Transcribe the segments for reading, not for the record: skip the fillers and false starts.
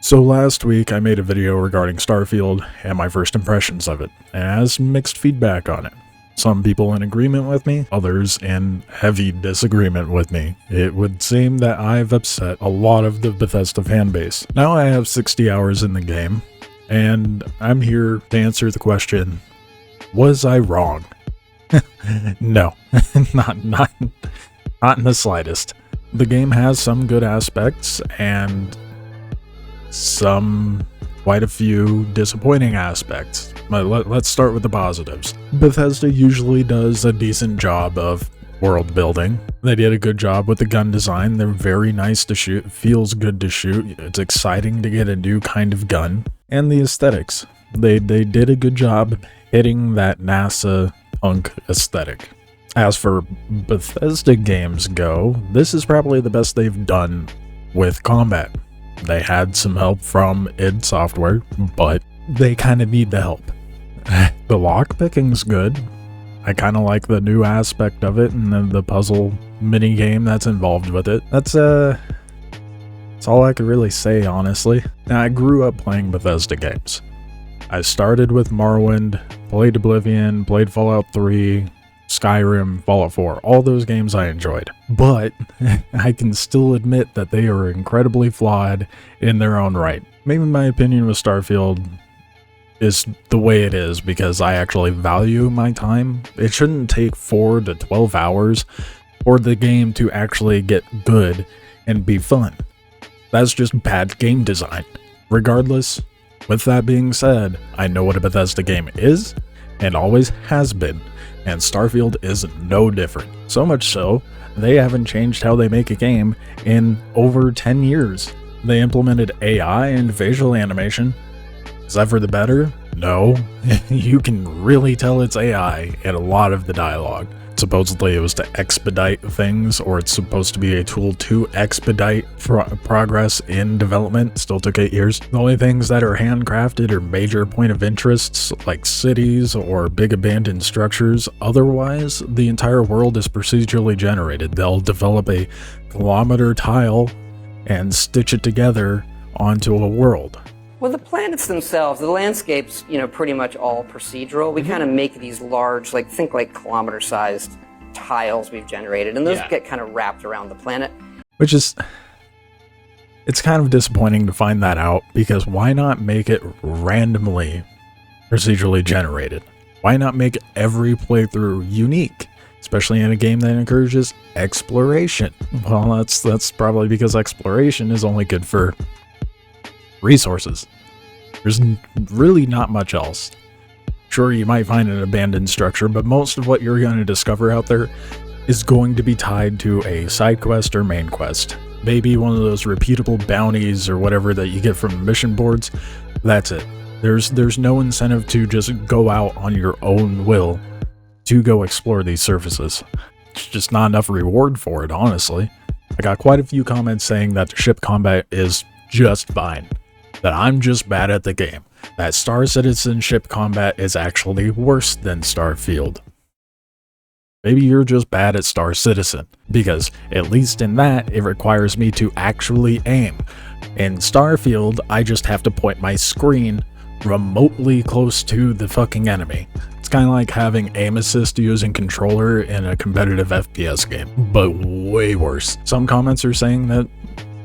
So last week I made a video regarding Starfield and my first impressions of it, and it has mixed feedback on it. Some people in agreement with me, others in heavy disagreement with me. It would seem that I've upset a lot of the Bethesda fanbase. Now I have 60 hours in the game, and I'm here to answer the question, was I wrong? No, not in the slightest. The game has some good aspects, and quite a few disappointing aspects. But let's start with the positives. Bethesda usually does a decent job of world building. They did a good job with the gun design. They're very nice to shoot. It feels good to shoot. It's exciting to get a new kind of gun. And the aesthetics. They did a good job hitting that NASA punk aesthetic. As for Bethesda games go, this is probably the best they've done with combat. They had some help from id Software, but they kind of need the help. The lockpicking's good. I kind of like the new aspect of it and then the puzzle mini game that's involved with it. That's all I could really say, honestly. Now, I grew up playing Bethesda games. I started with Morrowind, played Oblivion, played Fallout 3, Skyrim, Fallout 4, all those games I enjoyed. But I can still admit that they are incredibly flawed in their own right. Maybe my opinion with Starfield is the way it is because I actually value my time. It shouldn't take 4 to 12 hours for the game to actually get good and be fun. That's just bad game design. Regardless, with that being said, I know what a Bethesda game is and always has been. And Starfield is no different. So much so, they haven't changed how they make a game in over 10 years. They implemented AI and facial animation. Is that for the better? No. You can really tell it's AI in a lot of the dialogue. Supposedly it was to expedite things, or it's supposed to be a tool to expedite progress in development. Still took 8 years. The only things that are handcrafted are major point of interests like cities or big abandoned structures. Otherwise, the entire world is procedurally generated. They'll develop a kilometer tile and stitch it together onto a world. Well, the planets themselves, the landscape's, pretty much all procedural. We kind of make these large, think kilometer-sized tiles we've generated, and those get kind of wrapped around the planet. Which is, it's kind of disappointing to find that out, because why not make it randomly procedurally generated? Why not make every playthrough unique? Especially in a game that encourages exploration. Well, that's probably because exploration is only good for resources. There's really not much else. Sure, you might find an abandoned structure, but most of what you're going to discover out there is going to be tied to a side quest or main quest. Maybe one of those repeatable bounties or whatever that you get from mission boards. That's it. There's no incentive to just go out on your own will to go explore these surfaces. It's just not enough reward for it, honestly. I got quite a few comments saying that the ship combat is just fine. That I'm just bad at the game. That Star Citizen ship combat is actually worse than Starfield. Maybe you're just bad at Star Citizen, because at least in that, it requires me to actually aim. In Starfield, I just have to point my screen remotely close to the fucking enemy. It's kind of like having aim assist using controller in a competitive FPS game, but way worse. Some comments are saying that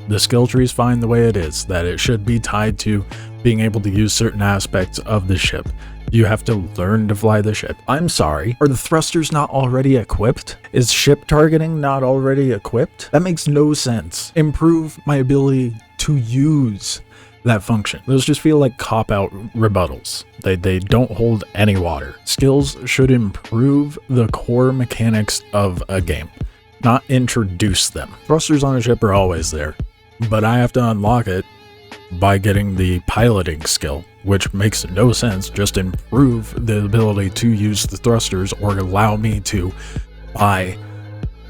the skill tree is fine the way it is, that it should be tied to being able to use certain aspects of the ship. You have to learn to fly the ship. I'm sorry, are the thrusters not already equipped? Is ship targeting not already equipped? That makes no sense. Improve my ability to use that function. Those just feel like cop-out rebuttals. They don't hold any water. Skills should improve the core mechanics of a game, not introduce them. Thrusters on a ship are always there, but I have to unlock it by getting the piloting skill, which makes no sense. Just improve the ability to use the thrusters or allow me to buy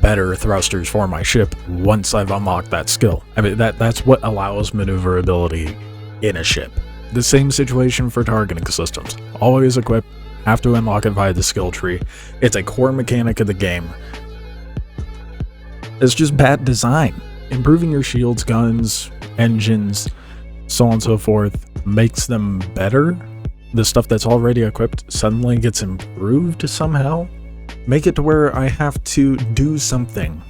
better thrusters for my ship once I've unlocked that skill. I mean, that's what allows maneuverability in a ship. The same situation for targeting systems. Always equip, have to unlock it via the skill tree. It's a core mechanic of the game. It's just bad design. Improving your shields, guns, engines, so on and so forth, makes them better. The stuff that's already equipped suddenly gets improved somehow. Make it to where I have to do something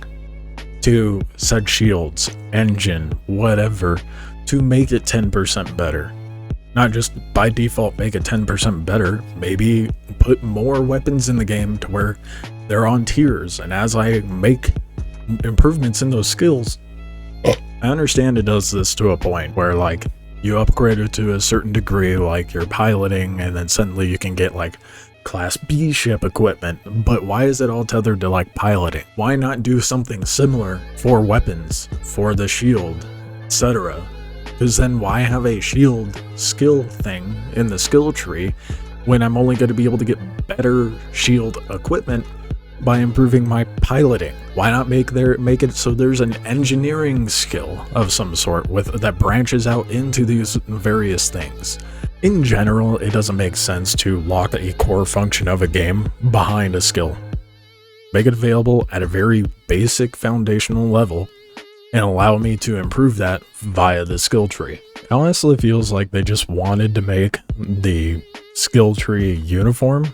to said shields, engine, whatever, to make it 10% better. Not just by default make it 10% better, maybe put more weapons in the game to where they're on tiers, and as I make improvements in those skills, I understand it does this to a point where like you upgrade it to a certain degree, like you're piloting, and then suddenly you can get like Class B ship equipment, but why is it all tethered to like piloting? Why not do something similar for weapons, for the shield, etc.? Because then why have a shield skill thing in the skill tree when I'm only going to be able to get better shield equipment by improving my piloting? Why not make it so there's an engineering skill of some sort that branches out into these various things? In general, it doesn't make sense to lock a core function of a game behind a skill. Make it available at a very basic foundational level and allow me to improve that via the skill tree. It honestly feels like they just wanted to make the skill tree uniform,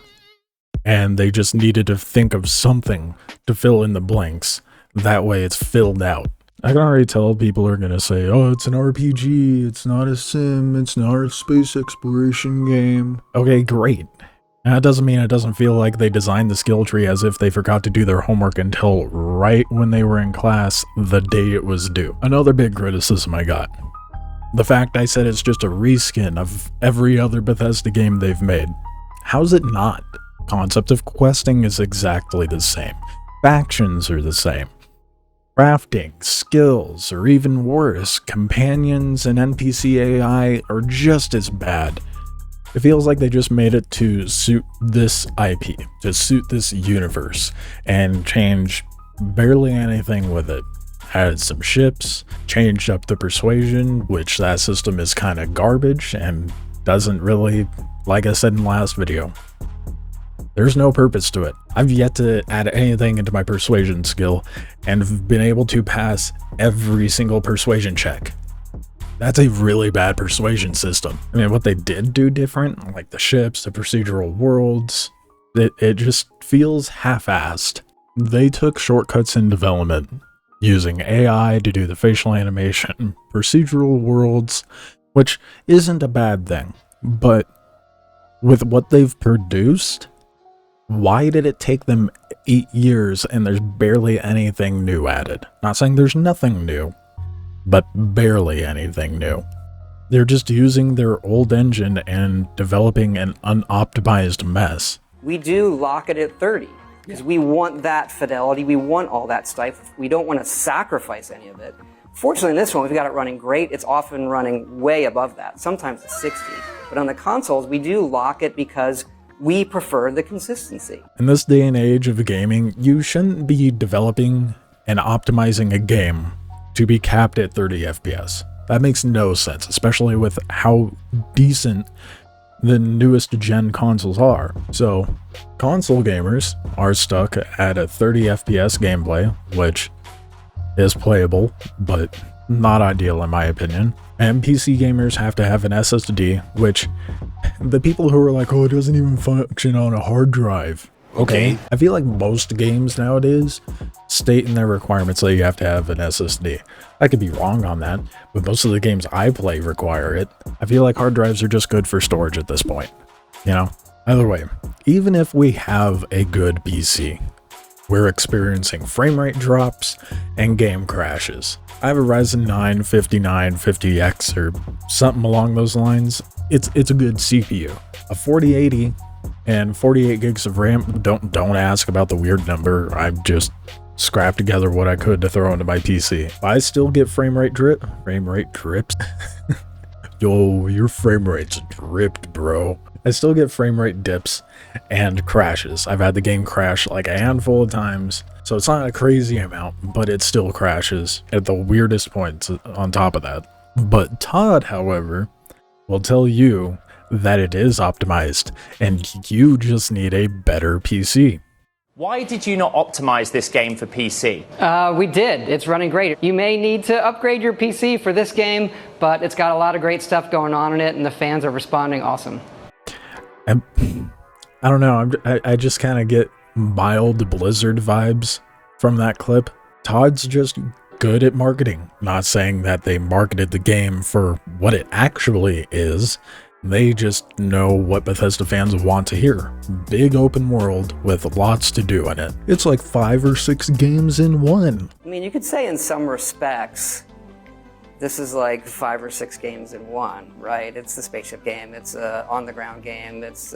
and they just needed to think of something to fill in the blanks. That way it's filled out. I can already tell people are going to say, oh, it's an RPG, it's not a sim, it's not a space exploration game. Okay, great. That doesn't mean it doesn't feel like they designed the skill tree as if they forgot to do their homework until right when they were in class, the day it was due. Another big criticism I got. The fact I said it's just a reskin of every other Bethesda game they've made. How's it not? Concept of questing is exactly the same. Factions are the same. Crafting, skills, or even worse, companions and NPC AI are just as bad. It feels like they just made it to suit this IP, to suit this universe, and changed barely anything with it. Added some ships, changed up the persuasion, which that system is kind of garbage and doesn't really, like I said in the last video, there's no purpose to it. I've yet to add anything into my persuasion skill and have been able to pass every single persuasion check. That's a really bad persuasion system. I mean, what they did do different, like the ships, the procedural worlds, it just feels half-assed. They took shortcuts in development, using AI to do the facial animation, procedural worlds, which isn't a bad thing, but with what they've produced, why did it take them 8 years and there's barely anything new added? Not saying there's nothing new, but barely anything new. They're just using their old engine and developing an unoptimized mess. We do lock it at 30 because we want that fidelity, we want all that stuff. We don't want to sacrifice any of it. Fortunately, in this one, we've got it running great. It's often running way above that. Sometimes it's 60. But on the consoles, we do lock it because we prefer the consistency. In this day and age of gaming, you shouldn't be developing and optimizing a game to be capped at 30 FPS. That makes no sense, especially with how decent the newest gen consoles are. So, console gamers are stuck at a 30 FPS gameplay, which is playable, but not ideal in my opinion. And PC gamers have to have an SSD, which the people who are like, oh, it doesn't even function on a hard drive. Okay. I feel like most games nowadays state in their requirements that you have to have an SSD. I could be wrong on that, but most of the games I play require it. I feel like hard drives are just good for storage at this point, you know? Either way, even if we have a good PC, we're experiencing frame rate drops and game crashes. I have a Ryzen 9 5950X or something along those lines. It's a good CPU. A 4080 and 48 gigs of RAM. Don't ask about the weird number. I just scrapped together what I could to throw into my PC. I still get frame rate drips. Yo, your frame rate's dripped, bro. I still get frame rate dips and crashes. I've had the game crash like a handful of times, so it's not a crazy amount, but it still crashes at the weirdest points on top of that. But Todd, however, will tell you that it is optimized and you just need a better PC. Why did you not optimize this game for PC? We did. It's running great. You may need to upgrade your PC for this game, but it's got a lot of great stuff going on in it, and the fans are responding awesome. I don't know. I just kind of get mild Blizzard vibes from that clip. Todd's just good at marketing. Not saying that they marketed the game for what it actually is. They just know what Bethesda fans want to hear. Big open world with lots to do in it. It's like 5 or 6 games in one. I mean, you could say in some respects, this is like 5 or 6 games in one, right? It's the spaceship game, it's a on-the-ground game, it's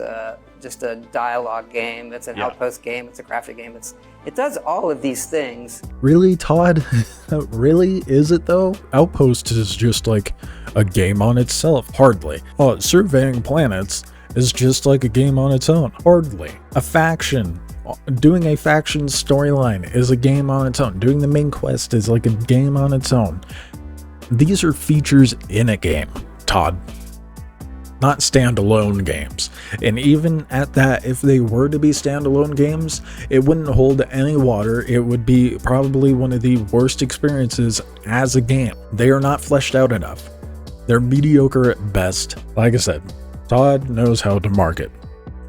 just a dialogue game, it's an outpost game, it's a crafting game. It does all of these things. Really, Todd? Really? Is it though? Outpost is just like a game on itself. Hardly. Oh, Surveying Planets is just like a game on its own. Hardly. A faction. Doing a faction storyline is a game on its own. Doing the main quest is like a game on its own. These are features in a game, Todd. Not standalone games. And even at that, if they were to be standalone games, it wouldn't hold any water. It would be probably one of the worst experiences as a game. They are not fleshed out enough. They're mediocre at best. Like I said, Todd knows how to market.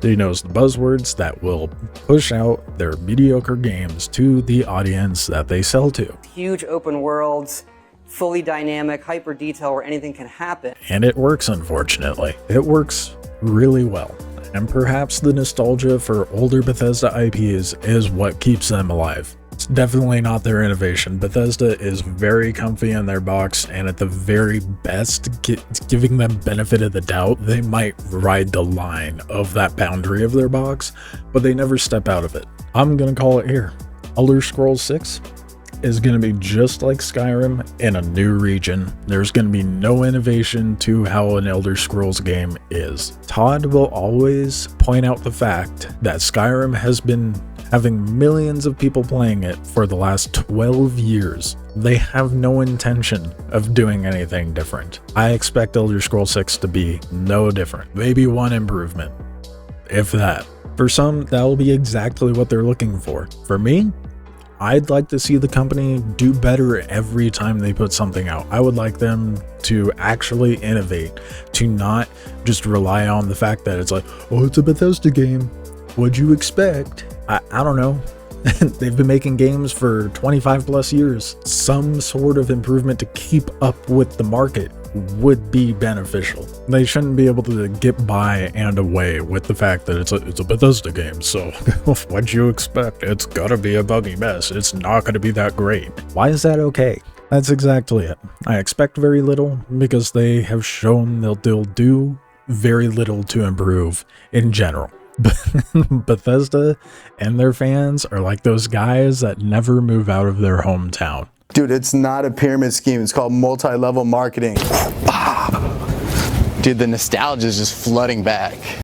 He knows the buzzwords that will push out their mediocre games to the audience that they sell to. Huge open worlds, fully dynamic, hyper detail where anything can happen. And it works, unfortunately. It works really well. And perhaps the nostalgia for older Bethesda IPs is what keeps them alive. It's definitely not their innovation. Bethesda is very comfy in their box, and at the very best, giving them benefit of the doubt, they might ride the line of that boundary of their box, but they never step out of it. I'm gonna call it here. Elder Scrolls 6 is going to be just like Skyrim in a new region. There's going to be no innovation to how an Elder Scrolls game is. Todd will always point out the fact that Skyrim has been having millions of people playing it for the last 12 years. They have no intention of doing anything different. I expect Elder Scrolls 6 to be no different. Maybe one improvement, if that. For some, that'll be exactly what they're looking for. For me, I'd like to see the company do better every time they put something out. I would like them to actually innovate, to not just rely on the fact that it's like, oh, it's a Bethesda game. What'd you expect? I don't know. They've been making games for 25 plus years. Some sort of improvement to keep up with the market would be beneficial. They shouldn't be able to get by and away with the fact that it's a Bethesda game, so what'd you expect? It's gotta be a buggy mess. It's not gonna be that great. Why is that okay? That's exactly it. I expect very little because they have shown they'll do very little to improve in general. Bethesda and their fans are like those guys that never move out of their hometown. Dude, it's not a pyramid scheme. It's called multi-level marketing. Dude, the nostalgia is just flooding back.